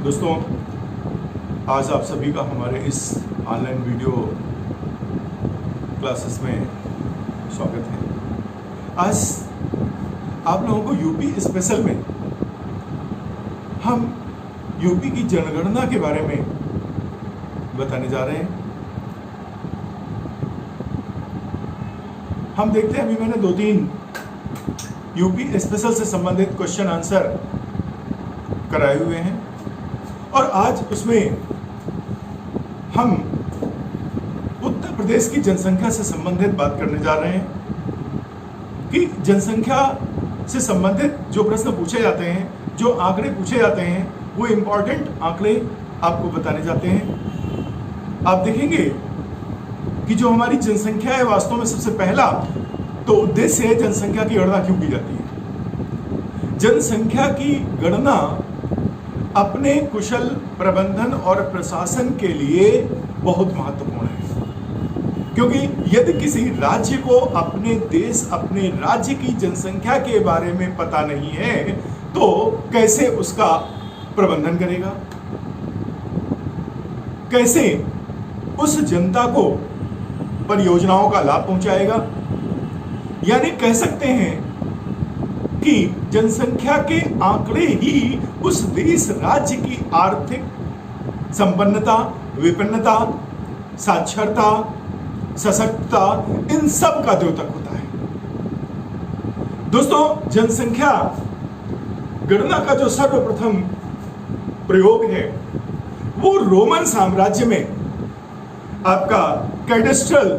दोस्तों, आज आप सभी का हमारे इस ऑनलाइन वीडियो क्लासेस में स्वागत है। आज आप लोगों को यूपी स्पेशल में हम यूपी की जनगणना के बारे में बताने जा रहे हैं। हम देखते हैं, अभी मैंने 2-3 यूपी स्पेशल से संबंधित क्वेश्चन आंसर कराए हुए हैं और आज उसमें हम उत्तर प्रदेश की जनसंख्या से संबंधित बात करने जा रहे हैं कि जनसंख्या से संबंधित जो प्रश्न पूछे जाते हैं, जो आंकड़े पूछे जाते हैं, वो इम्पोर्टेंट आंकड़े आपको बताने जाते हैं। आप देखेंगे कि जो हमारी जनसंख्या है, वास्तव में सबसे पहला तो उद्देश्य है जनसंख्या की गणना क्यों की जाती है। जनसंख्या की गणना अपने कुशल प्रबंधन और प्रशासन के लिए बहुत महत्वपूर्ण है, क्योंकि यदि किसी राज्य को अपने देश, अपने राज्य की जनसंख्या के बारे में पता नहीं है तो कैसे उसका प्रबंधन करेगा, कैसे उस जनता को परियोजनाओं का लाभ पहुंचाएगा। यानी कह सकते हैं कि जनसंख्या के आंकड़े ही उस देश राज्य की आर्थिक संपन्नता, विपन्नता, साक्षरता, सशक्तता, इन सब का द्योतक होता है। दोस्तों, जनसंख्या गणना का जो सर्वप्रथम प्रयोग है वो रोमन साम्राज्य में आपका कैडेस्ट्रल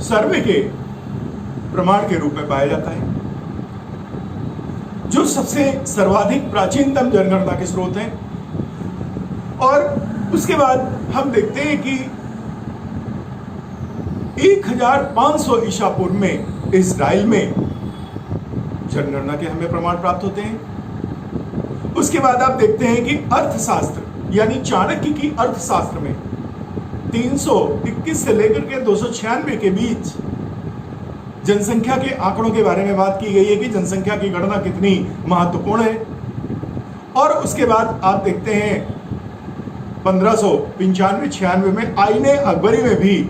सर्वे के प्रमाण के रूप में पाया जाता है, जो सबसे सर्वाधिक प्राचीनतम जनगणना के स्रोत हैं। और उसके बाद हम देखते हैं कि 1500 ईसा पूर्व में इजराइल में जनगणना के हमें प्रमाण प्राप्त होते हैं। उसके बाद आप देखते हैं कि अर्थशास्त्र यानी चाणक्य की अर्थशास्त्र में 321 से लेकर के 296 के बीच जनसंख्या के आंकड़ों के बारे में बात की गई है कि जनसंख्या की गणना कितनी महत्वपूर्ण है। और उसके बाद आप देखते हैं 1595-96 में आईने अकबरी में भी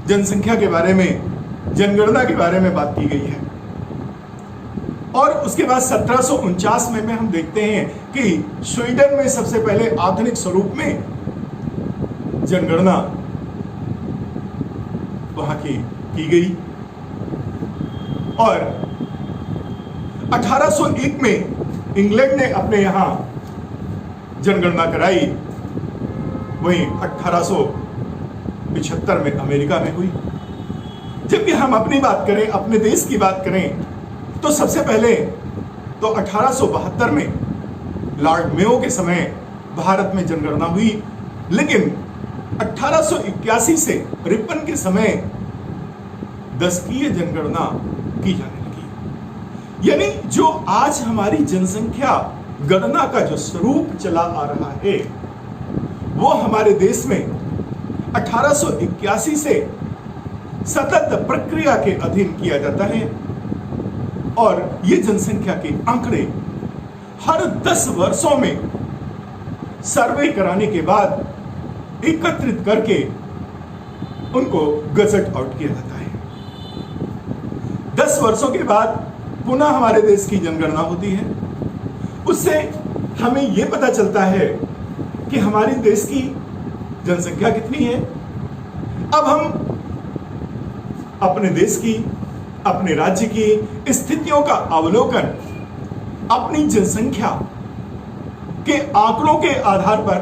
जनसंख्या के बारे में, जनगणना के बारे में बात की गई है। और उसके बाद 1749 में हम देखते हैं कि स्वीडन में सबसे पहले आधुनिक स्वरूप में जनगणना वहां की गई। और 1801 में इंग्लैंड ने अपने यहां जनगणना कराई, वहीं 1875 में अमेरिका में हुई। जबकि हम अपनी बात करें, अपने देश की बात करें, तो सबसे पहले तो 1872 में लॉर्ड मेयो के समय भारत में जनगणना हुई, लेकिन 1881 से रिपन के समय दशकीय जनगणना की जाने लगी। यानी जो आज हमारी जनसंख्या गणना का जो स्वरूप चला आ रहा है वो हमारे देश में 1881 से सतत प्रक्रिया के अधीन किया जाता है। और ये जनसंख्या के आंकड़े हर 10 वर्षों में सर्वे कराने के बाद एकत्रित करके उनको गजट आउट किया जाता है। 10 वर्षों के बाद पुनः हमारे देश की जनगणना होती है। उससे हमें यह पता चलता है कि हमारे देश की जनसंख्या कितनी है। अब हम अपने देश की, अपने राज्य की स्थितियों का अवलोकन अपनी जनसंख्या के आंकड़ों के आधार पर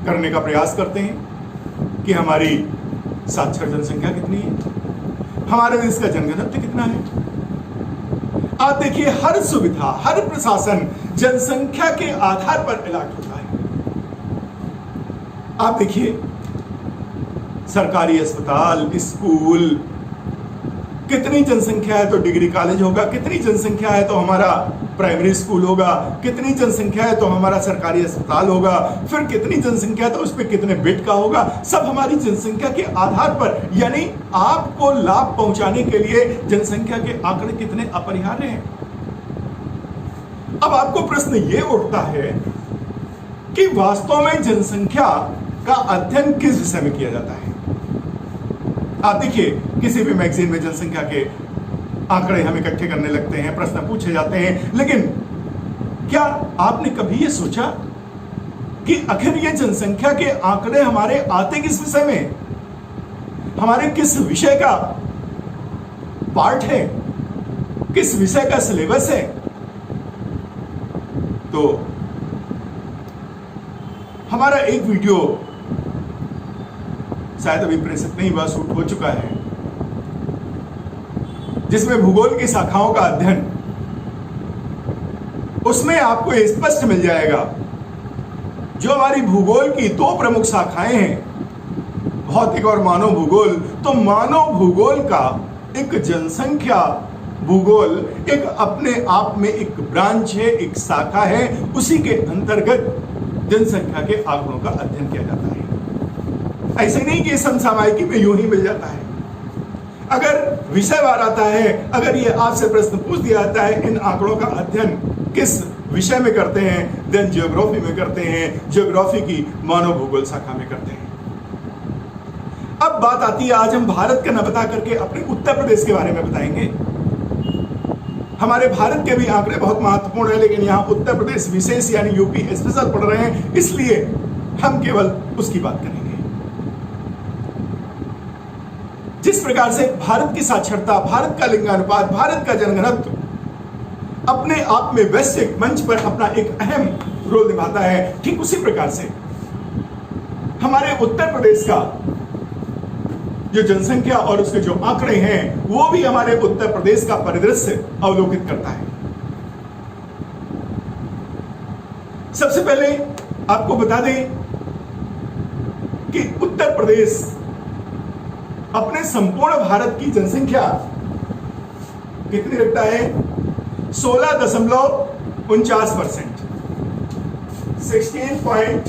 करने का प्रयास करते हैं कि हमारी साक्षर जनसंख्या कितनी है, हमारे देश का जनघनत्व कितना है। आप देखिए, हर सुविधा, हर प्रशासन जनसंख्या के आधार पर अलॉट होता है। आप देखिए, सरकारी अस्पताल, स्कूल, कितनी जनसंख्या है तो डिग्री कॉलेज होगा, कितनी जनसंख्या है तो हमारा प्राइमरी स्कूल होगा, कितनी जनसंख्या है तो हमारा सरकारी अस्पताल होगा, फिर कितनी जनसंख्या है तो उस पर कितने बेड का होगा। सब हमारी जनसंख्या के आधार पर, यानी आपको लाभ पहुंचाने के लिए जनसंख्या के आंकड़े कितने अपरिहार्य हैं। अब आपको प्रश्न ये उठता है कि वास्तव में जनसंख्या का अध्ययन किस विषय में किया जाता है। आप देखिए, किसी भी मैगजीन में जनसंख्या के आंकड़े हम इकट्ठे करने लगते हैं, प्रश्न पूछे जाते हैं, लेकिन क्या आपने कभी यह सोचा कि आखिर ये जनसंख्या के आंकड़े हमारे आते किस विषय में, हमारे किस विषय का पार्ट है, किस विषय का सिलेबस है? तो हमारा एक वीडियो शायद अभी प्रेषित नहीं हुआ, शूट हो चुका है, जिसमें भूगोल की शाखाओं का अध्ययन, उसमें आपको स्पष्ट मिल जाएगा जो हमारी भूगोल की दो प्रमुख शाखाएं हैं, भौतिक और मानव भूगोल। तो मानव भूगोल का एक जनसंख्या भूगोल एक अपने आप में एक ब्रांच है, एक शाखा है, उसी के अंतर्गत जनसंख्या के आंकड़ों का अध्ययन किया जाता है। ऐसे नहीं कि समसामयिकी में यूं ही मिल जाता है। अगर विषयवार आता है, अगर ये आपसे प्रश्न पूछ दिया जाता है इन आंकड़ों का अध्ययन किस विषय में करते हैं, देन ज्योग्राफी में करते हैं, ज्योग्राफी की मानव भूगोल शाखा में करते हैं। अब बात आती है, आज हम भारत का न बता करके अपने उत्तर प्रदेश के बारे में बताएंगे। हमारे भारत के भी आंकड़े बहुत महत्वपूर्ण है, लेकिन यहां उत्तर प्रदेश विशेष यानी यूपी स्पेशल पढ़ रहे हैं, इसलिए हम केवल उसकी बात करेंगे। जिस प्रकार से भारत की साक्षरता, भारत का लिंगानुपात, भारत का जनघनत्व अपने आप में वैश्विक मंच पर अपना एक अहम रोल निभाता है, ठीक उसी प्रकार से हमारे उत्तर प्रदेश का जो जनसंख्या और उसके जो आंकड़े हैं, वो भी हमारे उत्तर प्रदेश का परिदृश्य अवलोकित करता है। सबसे पहले आपको बता दें कि उत्तर प्रदेश अपने संपूर्ण भारत की जनसंख्या कितनी रखता है? 16.49%,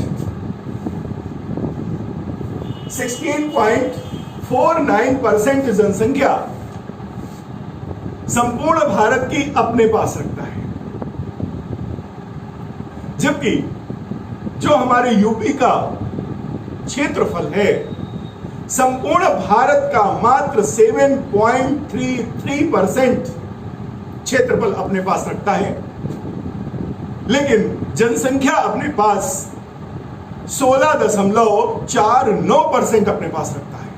16.49% जनसंख्या संपूर्ण भारत की अपने पास रखता है। जबकि जो हमारे यूपी का क्षेत्रफल है, संपूर्ण भारत का मात्र 7.33% क्षेत्रफल अपने पास रखता है, लेकिन जनसंख्या अपने पास 16.49% अपने पास रखता है।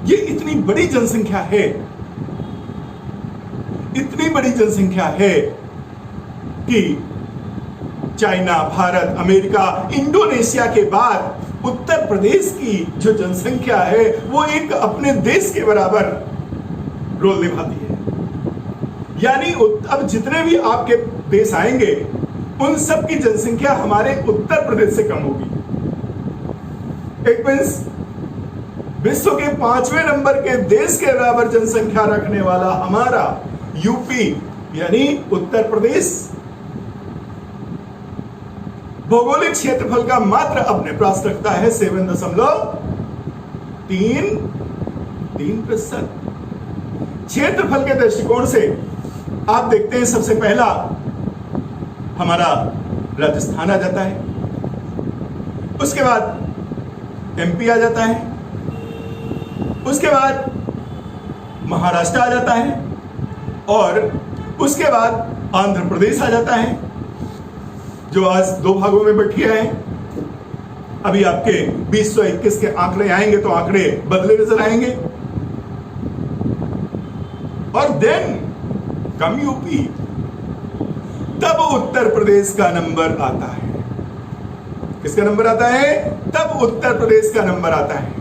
ये इतनी बड़ी जनसंख्या है, इतनी बड़ी जनसंख्या है कि चाइना, भारत, अमेरिका, इंडोनेशिया के बाद उत्तर प्रदेश की जो जनसंख्या है वो एक अपने देश के बराबर रोल निभाती है। यानी अब जितने भी आपके देश आएंगे उन सब की जनसंख्या हमारे उत्तर प्रदेश से कम होगी। एक मीन्स विश्व के 5वें नंबर के देश के बराबर जनसंख्या रखने वाला हमारा यूपी यानी उत्तर प्रदेश भौगोलिक क्षेत्रफल का मात्र अपने पास रखता है 7.33%। क्षेत्रफल के दृष्टिकोण से आप देखते हैं, सबसे पहला हमारा राजस्थान आ जाता है, उसके बाद एमपी आ जाता है, उसके बाद महाराष्ट्र आ जाता है और उसके बाद आंध्र प्रदेश आ जाता है, जो आज दो भागों में बट गया है। अभी आपके 2021 के आंकड़े आएंगे तो आंकड़े बदले नजर आएंगे। और देन कम यूपी, तब उत्तर प्रदेश का नंबर आता है। किसका नंबर आता है? तब उत्तर प्रदेश का नंबर आता है।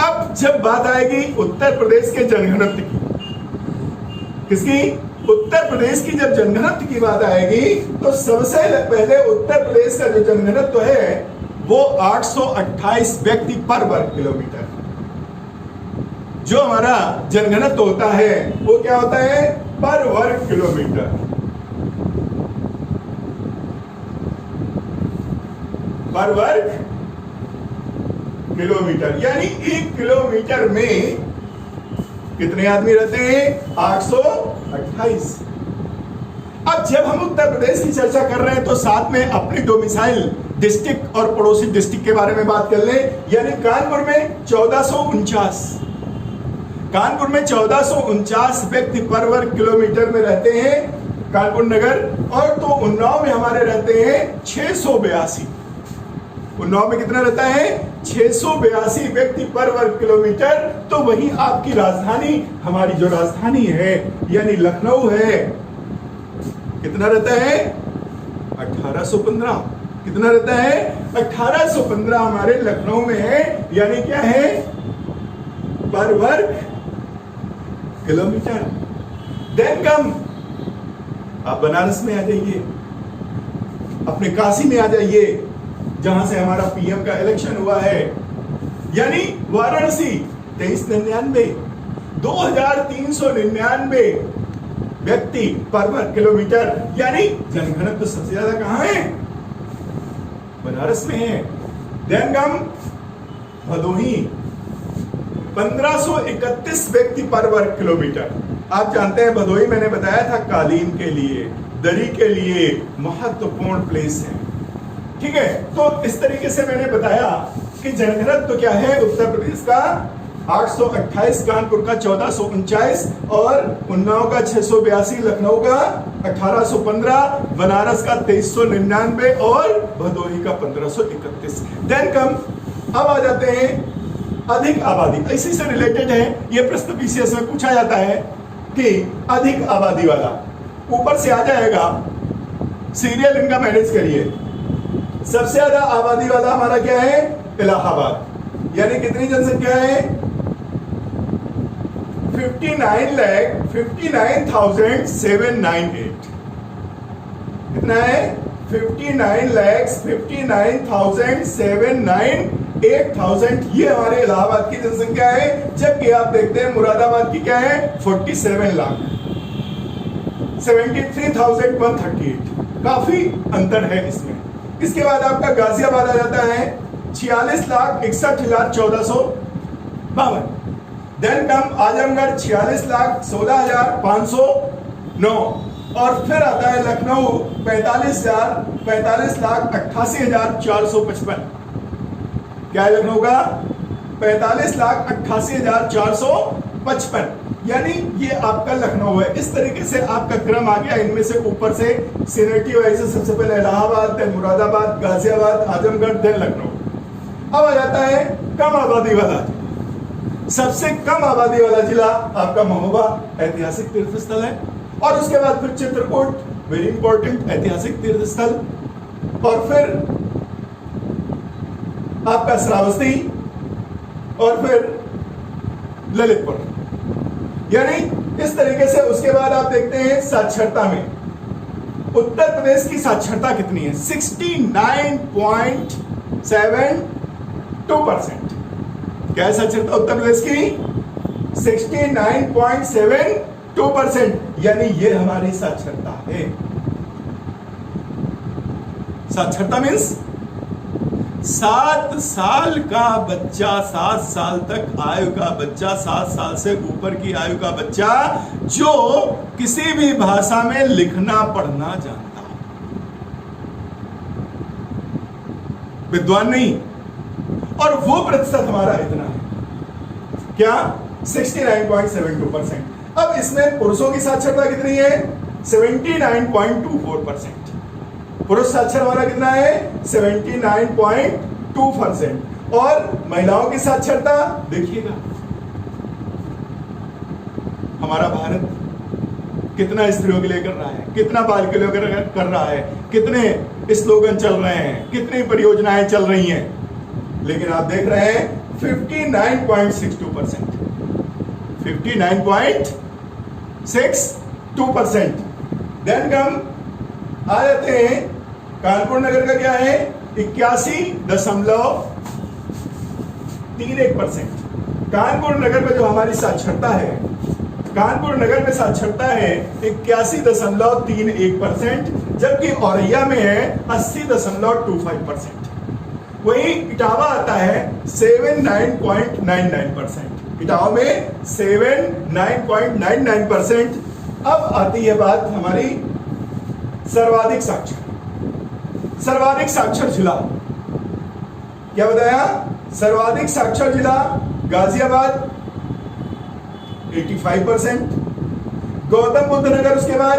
अब जब बात आएगी उत्तर प्रदेश के जनघनत्व की, किसकी? उत्तर प्रदेश की जब जनघनत्व की बात आएगी तो सबसे पहले उत्तर प्रदेश का जो जनघनत्व है वो 828 व्यक्ति पर वर्ग किलोमीटर। जो हमारा जनघनत्व होता है वो क्या होता है? पर वर्ग किलोमीटर। पर वर्ग किलोमीटर यानी 1 किलोमीटर में कितने आदमी रहते हैं? 828। अब अब जब हम उत्तर प्रदेश की चर्चा कर रहे हैं तो साथ में अपनी डोमिसाइल डिस्ट्रिक्ट और पड़ोसी डिस्ट्रिक्ट के बारे में बात कर लें। यानी कानपुर में 1449 व्यक्ति पर वर्ग किलोमीटर में रहते हैं कानपुर नगर, और तो उन्नाव में हमारे रहते हैं 682। उन्नाव में कितना रहता है? 682 व्यक्ति पर वर्ग किलोमीटर। तो वही आपकी राजधानी, हमारी जो राजधानी है यानी लखनऊ है, कितना रहता है? 1815। कितना रहता है? 1815 हमारे लखनऊ में है, यानी क्या है? पर वर्ग किलोमीटर। देन कम आप बनारस में आ जाइए, अपने काशी में आ जाइए, जहां से हमारा पीएम का इलेक्शन हुआ है, यानी वाराणसी 2399, 2399 व्यक्ति पर वर्ग किलोमीटर। यानी जनघनत्व सबसे ज्यादा कहां है? बनारस में है। देन कम भदोही 1531 व्यक्ति पर वर्ग किलोमीटर। आप जानते हैं भदोही मैंने बताया था कालीन के लिए, दरी के लिए महत्वपूर्ण प्लेस है। ठीक है, तो इस तरीके से मैंने बताया कि जनघनत्व क्या है उत्तर प्रदेश का 828, कानपुर का 1449 और उन्नाव का 682, लखनऊ का 1815, बनारस का 2399 और भदोही का 1531। देन कम अब आ जाते हैं अधिक आबादी। इसी से रिलेटेड है ये प्रश्न पीसीएस में पूछा जाता है कि अधिक आबादी वाला ऊपर से आ जाएगा, सीरियल इनका मैनेज करिए। सबसे ज्यादा आबादी वाला हमारा क्या है? इलाहाबाद। यानी कितनी जनसंख्या है? 59,798। कितना है? 59,798,000 ये हमारे इलाहाबाद की जनसंख्या है। जबकि आप देखते हैं मुरादाबाद की क्या है? 47 लाख, 73,138। काफी अंतर है इसमें। इसके बाद आपका गाजियाबाद आ जाता है 46,61,1452। देन कम आजमगढ़ 46,16,509 और फिर आता है लखनऊ 45,88,455। क्या है लखनऊ का? 45,88,455। यानी ये आपका लखनऊ है। इस तरीके से आपका क्रम आ गया। इनमें से ऊपर से सीनियरिटी वाइज सबसे पहले इलाहाबाद, देन मुरादाबाद, गाजियाबाद, आजमगढ़, देन लखनऊ। अब आ जाता है कम आबादी वाला। सबसे कम आबादी वाला जिला आपका महोबा, ऐतिहासिक तीर्थ स्थल है। और उसके बाद फिर चित्रकूट, वेरी इंपॉर्टेंट ऐतिहासिक तीर्थ स्थल। और फिर आपका श्रावस्ती और फिर ललितपुर। यानी इस तरीके से उसके बाद आप देखते हैं साक्षरता में उत्तर प्रदेश की साक्षरता कितनी है? 69.72%। क्या है साक्षरता उत्तर प्रदेश की? 69.72%। यानी ये हमारी साक्षरता है। साक्षरता मीन्स 7 साल का बच्चा, 7 साल तक आयु का बच्चा, 7 साल से ऊपर की आयु का बच्चा जो किसी भी भाषा में लिखना पढ़ना जानता, विद्वान नहीं। और वो प्रतिशत हमारा इतना है, क्या? 69.72%। अब इसमें पुरुषों की साक्षरता कितनी है? 79.24%। पुरुष साक्षर हमारा कितना है? 79.2%। और महिलाओं की साक्षरता देखिएगा, हमारा भारत कितना स्त्रियों के लिए कर रहा है, कितना बाल के लिए कर रहा है, कितने स्लोगन चल रहे हैं, कितनी परियोजनाएं चल रही हैं। लेकिन आप देख रहे हैं 59.62%, 59.62%। देन कम आ जाते हैं कानपुर नगर का क्या है? 81.31%। कानपुर नगर में जो हमारी साक्षरता है, कानपुर नगर में साक्षरता है 81.31%, जबकि औरैया में है 80.25%। वही इटावा आता है 79.99%। इटावा में 79.99%। अब आती है बात हमारी सर्वाधिक साक्षर, सर्वाधिक साक्षर जिला क्या बताया? सर्वाधिक साक्षर जिला गाजियाबाद 85%, गौतम बुद्ध नगर उसके बाद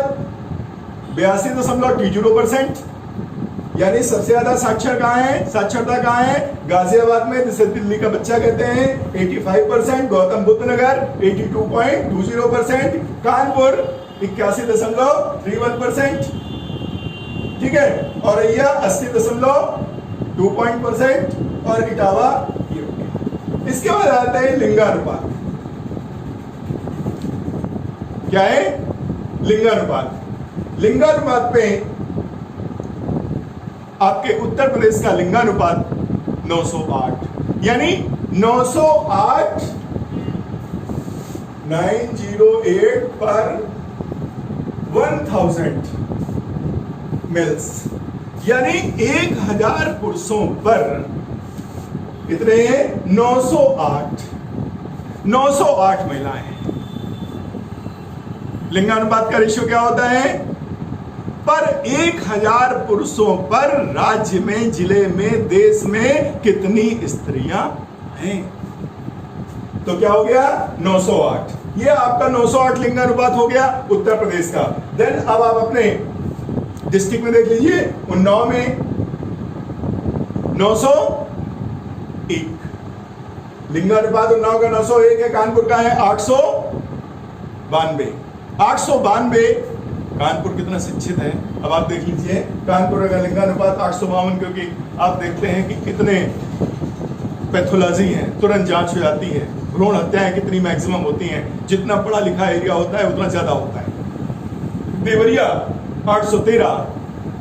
82.20%, यानी सबसे ज्यादा साक्षर कहां है, साक्षरता कहां है? गाजियाबाद में, जिसे दिल्ली का बच्चा कहते हैं 85%, गौतम बुद्ध नगर 82.20%, कानपुर 81.31%, ठीक है, औरैया 80.2% और इटावा ये हो गया। इसके बाद आता है लिंगानुपात। क्या है? लिंगानुपात। लिंगानुपात पे आपके उत्तर प्रदेश का लिंगानुपात 908, यानी 908 908 पर 1000 मेल्स, यानी 1000 पुरुषों पर कितने? 908 महिलाएं। लिंगानुपात का रेशियो क्या होता है? पर 1000 पुरुषों पर राज्य में, जिले में, देश में कितनी स्त्रियां हैं? तो क्या हो गया? 908। ये आपका 908 लिंगानुपात हो गया उत्तर प्रदेश का। देन अब आप अपने डिस्ट्रिक्ट में देख लीजिए, उन्नाव में 901 लिंगानुपात, उन्नाव का 901 है। कानपुर का है 892। 892। कानपुर कितना शिक्षित है अब आप देख लीजिए। कानपुर का लिंगानुपात 852, क्योंकि आप देखते हैं कि कितने पैथोलॉजी हैं, तुरंत जांच हो जाती है। भ्रूण हत्याएं कितनी मैक्सिमम होती हैं, जितना पढ़ा लिखा एरिया होता है उतना ज्यादा होता है। देवरिया 813,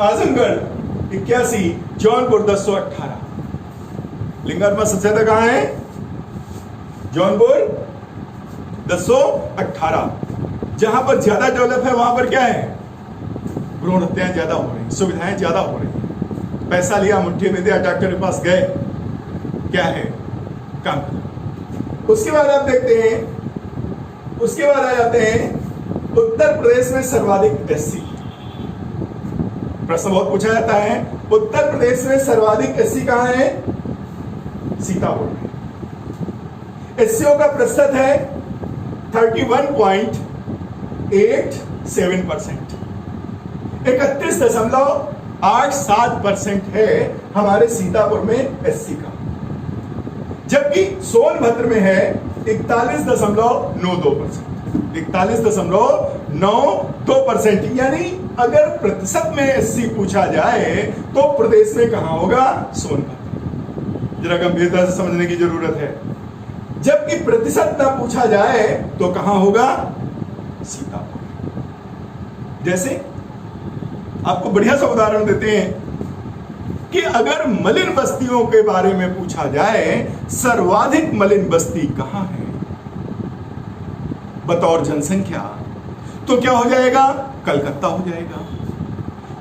आजमगढ़ 81, जौनपुर 1018। लिंगानुपात सबसे ज्यादा कहां है? जौनपुर 1018। जहां पर ज्यादा डेवलप है वहां पर क्या है? भ्रूण हत्याएं ज्यादा हो रही, सुविधाएं ज्यादा हो रही। पैसा लिया, मुट्ठी में दिया, डॉक्टर के पास गए, क्या है? काम। उसके बाद आप देखते हैं, उसके बाद आ जाते हैं उत्तर प्रदेश में सर्वाधिक एससी। प्रश्न बहुत पूछा जाता है, उत्तर प्रदेश में सर्वाधिक एससी कहां है? सीतापुर में। एससीओ का प्रतिशत है 31.87%, 31.87% है हमारे सीतापुर में एससी का। जबकि सोनभद्र में है 41.92%, 41.92%। यानी अगर प्रतिशत में एससी पूछा जाए तो प्रदेश में कहां होगा? सोनभद्र। जरा गंभीरता से समझने की जरूरत है। जबकि प्रतिशत ना पूछा जाए तो कहां होगा? सीतापुर। जैसे आपको बढ़िया सा उदाहरण देते हैं कि अगर मलिन बस्तियों के बारे में पूछा जाए, सर्वाधिक मलिन बस्ती कहां है बतौर जनसंख्या, तो क्या हो जाएगा? कलकत्ता हो जाएगा,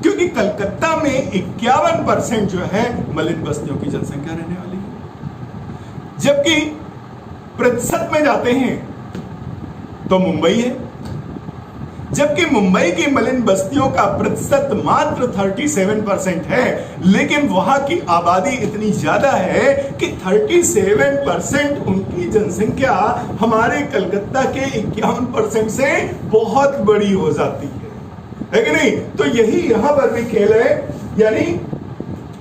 क्योंकि कलकत्ता में 51% जो है मलिन बस्तियों की जनसंख्या रहने वाली है। जबकि प्रतिशत में जाते हैं तो मुंबई है, जबकि मुंबई की मलिन बस्तियों का प्रतिशत मात्र 37% है, लेकिन वहां की आबादी इतनी ज्यादा है कि 37% उनकी जनसंख्या हमारे कलकत्ता के 51% से बहुत बड़ी हो जाती है कि नहीं? तो यही यहां पर भी खेल है। यानी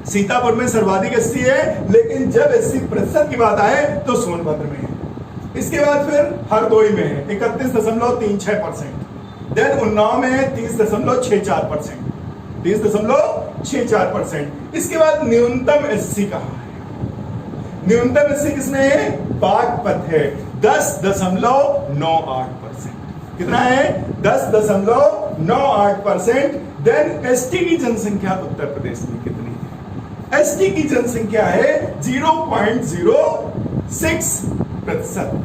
सीतापुर में सर्वाधिक एससी है, लेकिन जब एससी प्रतिशत की बात आए तो सोनभद्र में है। इसके बाद फिर हरदोई में है 31.36%, देन उन्नाव में है 30.64%, 30.64%। इसके बाद न्यूनतम एससी कहां है? न्यूनतम एससी किसमें है? बागपत है, 10.98%। कितना है? 10.98%। देन एसटी की जनसंख्या उत्तर प्रदेश में कितनी है? एसटी की जनसंख्या है 0.06%,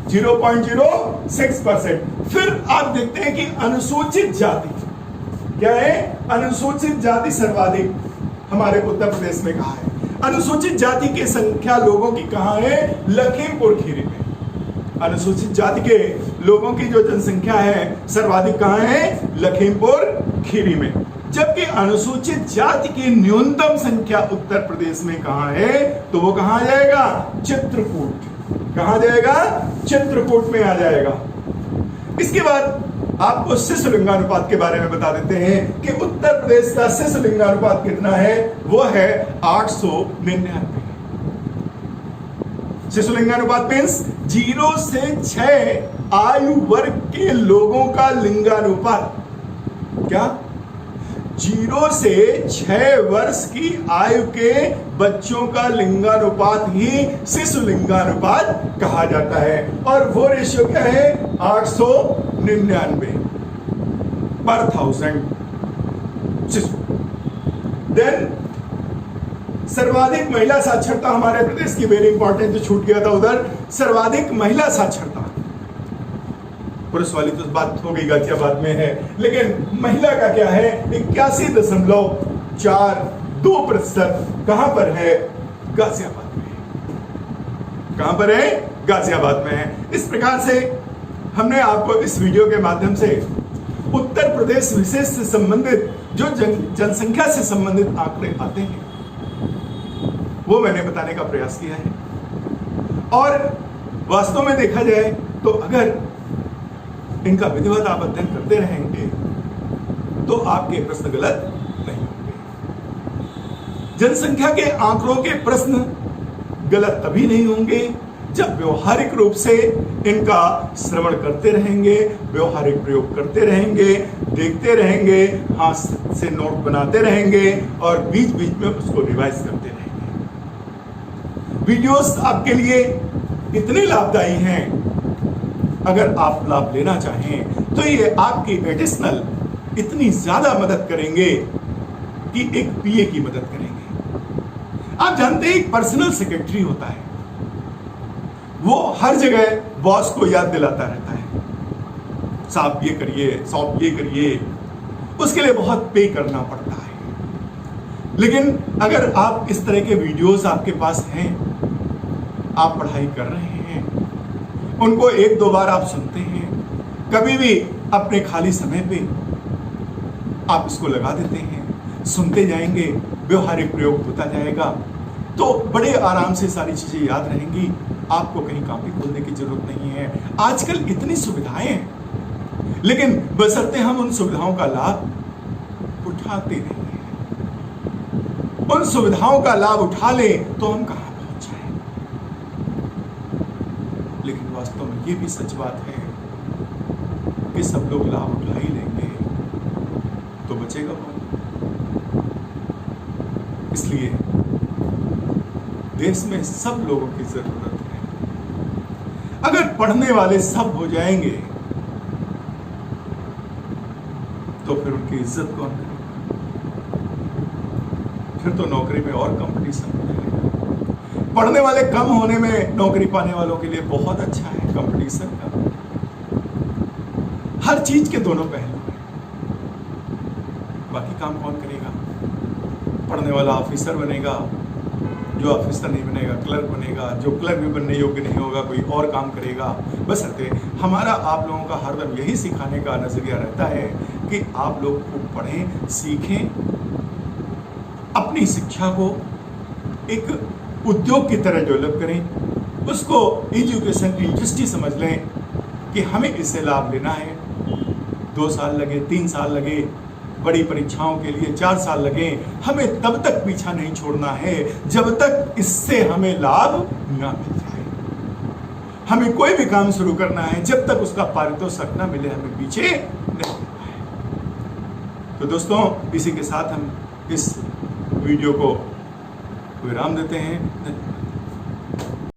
0.06%। फिर आप देखते हैं कि अनुसूचित जाति क्या है? अनुसूचित जाति सर्वाधिक हमारे उत्तर प्रदेश में कहां है? अनुसूचित जाति की संख्या लोगों की कहां है? लखीमपुर खीरी में। अनुसूचित जाति के लोगों की जो जनसंख्या है सर्वाधिक कहां है? लखीमपुर खीरी में। जबकि अनुसूचित जाति की न्यूनतम संख्या उत्तर प्रदेश में कहां है? तो वो कहां आ जाएगा? चित्रकूट। कहां जाएगा? चित्रकूट में आ जाएगा। इसके बाद आपको शिशु लिंगानुपात के बारे में बता देते हैं कि उत्तर प्रदेश का शिशु लिंगानुपात कितना है? वो है 899। शिशु लिंगानुपात मीन्स 0 से 6 आयु वर्ग के लोगों का लिंगानुपात। क्या? 0 से 6 वर्ष की आयु के बच्चों का लिंगानुपात ही शिशु लिंगानुपात कहा जाता है। और वो रेशियो क्या है? 899 पर 1000 शिशु। देन सर्वाधिक महिला साक्षरता हमारे प्रदेश की, वेरी इंपॉर्टेंट, जो छूट गया था उधर, सर्वाधिक महिला साक्षरता। पुरुष वाली तो बात हो गई, गाजियाबाद में है, लेकिन महिला का क्या है? 81.42%। कहां पर है? गाजियाबाद में। कहां पर है? गाजियाबाद में है। इस प्रकार से हमने आपको इस वीडियो के माध्यम से उत्तर प्रदेश विशेष से संबंधित जो जनसंख्या से संबंधित आंकड़े आते हैं वो मैंने बताने का प्रयास किया है। और वास्तव में देखा जाए तो अगर इनका विधिवत आप अध्ययन करते रहेंगे तो आपके प्रश्न गलत नहीं होंगे। जनसंख्या के आंकड़ों के प्रश्न गलत तभी नहीं होंगे जब व्यवहारिक रूप से इनका श्रवण करते रहेंगे, व्यवहारिक प्रयोग करते रहेंगे, देखते रहेंगे, हाथ से नोट बनाते रहेंगे और बीच बीच में उसको रिवाइज करते रहेंगे। वीडियोस आपके लिए इतने लाभदायी हैं, अगर आप लाभ लेना चाहें तो ये आपकी एडिशनल इतनी ज्यादा मदद करेंगे कि एक पीए की मदद करेंगे। आप जानते हैं एक पर्सनल सेक्रेटरी होता है, वो हर जगह बॉस को याद दिलाता रहता है, साहब ये करिए, साहब ये करिए, उसके लिए बहुत पे करना पड़ता है। लेकिन अगर आप इस तरह के वीडियोस आपके पास हैं, आप पढ़ाई कर रहे हैं, उनको 1-2 बार आप सुनते हैं, कभी भी अपने खाली समय पे आप इसको लगा देते हैं, सुनते जाएंगे, व्यवहारिक प्रयोग होता जाएगा, तो बड़े आराम से सारी चीजें याद रहेंगी। आपको कहीं कॉपी खोलने की जरूरत नहीं है। आजकल इतनी सुविधाएं हैं, लेकिन बशर्ते हम उन सुविधाओं का लाभ उठाते नहीं हैं। उन सुविधाओं का लाभ उठा लें तो हम कहां पहुंच जाएं। लेकिन वास्तव में ये भी सच बात है कि सब लोग लाभ उठा ही लेंगे तो बचेगा कौन? इसलिए देश में सब लोगों की जरूरत है। अगर पढ़ने वाले सब हो जाएंगे तो फिर उनकी इज्जत कौन करेगा? फिर तो नौकरी में और कंपटीशन हो जाएगा। पढ़ने वाले कम होने में नौकरी पाने वालों के लिए बहुत अच्छा है कंपटीशन का। हर चीज के दोनों पहलू हैं। बाकी काम कौन करेगा? पढ़ने वाला ऑफिसर बनेगा, जो ऑफिसर नहीं बनेगा क्लर्क बनेगा, जो क्लर्क भी बनने योग्य नहीं होगा कोई और काम करेगा। बस हमारा आप लोगों का हरदम यही सिखाने का नजरिया रहता है कि आप लोग खूब पढ़ें, सीखें, अपनी शिक्षा को एक उद्योग की तरह डेवलप करें, उसको एजुकेशन इंडस्ट्री समझ लें कि हमें इससे लाभ लेना है। 2 साल लगे, 3 साल लगे, बड़ी परीक्षाओं के लिए 4 साल लगे, हमें तब तक पीछा नहीं छोड़ना है जब तक इससे हमें लाभ ना मिल जाए। हमें कोई भी काम शुरू करना है, जब तक उसका पारितोषिक ना मिले हमें पीछे नहीं हटना है। तो दोस्तों, इसी के साथ हम इस वीडियो को विराम देते हैं।